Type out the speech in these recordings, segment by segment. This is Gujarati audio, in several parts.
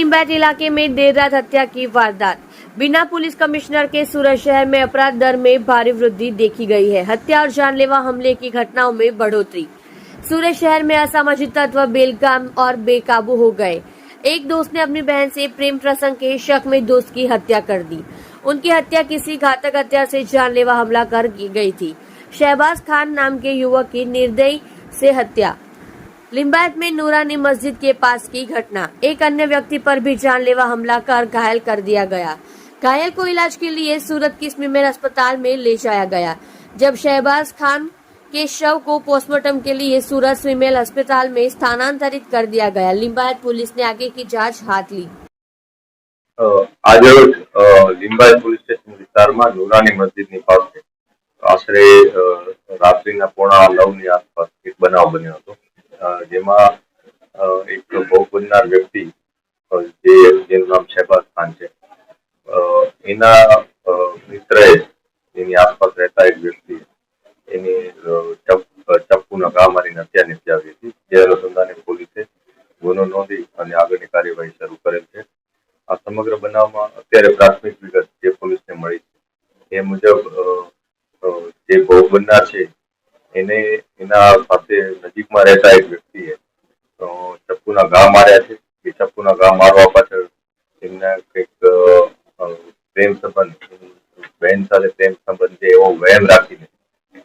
लिंबायत इलाके में देर रात हत्या की वारदात। बिना पुलिस कमिश्नर के सूरत शहर में अपराध दर में भारी वृद्धि देखी गई है। हत्या और जानलेवा हमले की घटनाओं में बढ़ोतरी। सूरत शहर में असामाजिक तत्व बेलगाम और बेकाबू हो गए। एक दोस्त ने अपनी बहन से प्रेम प्रसंग के शक में दोस्त की हत्या कर दी। उनकी हत्या किसी घातक हत्यार से जानलेवा हमला कर की गई थी। शहबाज खान नाम के युवक की निर्दयी से हत्या। लिंबायत में नूरानी मस्जिद के पास की घटना। एक अन्य व्यक्ति पर भी जानलेवा हमला कर घायल कर दिया गया। घायल को इलाज के लिए सूरत की स्मिमेर अस्पताल में ले जाया गया। जब शहबाज खान के शव को पोस्टमार्टम के लिए सूरत स्मिमेर अस्पताल में स्थानांतरित कर दिया गया। लिंबायत पुलिस ने आगे की जांच हाथ ली। आज लिंबायत પોલીસ સ્ટેશન વિસ્તારમાં નૂરાની મસ્જિદની પાસે આશરે રાત્રિના 9:15ની આસપાસ એક બનાવ બન્યો હતો, જેમાં એક ભોગ બનનાર વ્યક્તિ જેનું નામ શહેબાઝ ખાન છે, એના મિત્રએ એની આસપાસ રહેતા એક વ્યક્તિ એની ચપ્પુના ઘા મારીને હત્યા નિપજાવી હતી, જે અનુસંધાને પોલીસે ગુનો નોંધી અને આગળની કાર્યવાહી શરૂ કરેલ છે। આ સમગ્ર બનાવમાં અત્યારે પ્રાથમિક વિગત જે પોલીસને મળી છે એ મુજબ જે ભોગ બનનાર છે એને એના સાથે નજીકમાં રહેતા એક વ્યક્તિએ ચપ્પુના ઘા માર્યા છે। એ ચપ્પુના ઘા મારવા પાછળ એમના કંઈક પ્રેમ સંબંધ, બહેન સાથે પ્રેમ સંબંધ છે એવો વહેમ રાખીને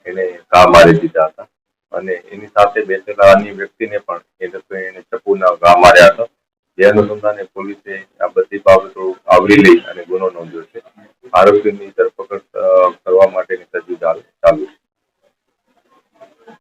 એને ઘા મારી દીધા હતા અને એની સાથે બેસેલા અન્ય વ્યક્તિને પણ એને ચપ્પુના ઘા માર્યા હતા, જે અનુસંધાને પોલીસે આ બધી બાબતો આવરી લઈ અને ગુનો નોંધ્યો છે। આરોપીની ધરપકડ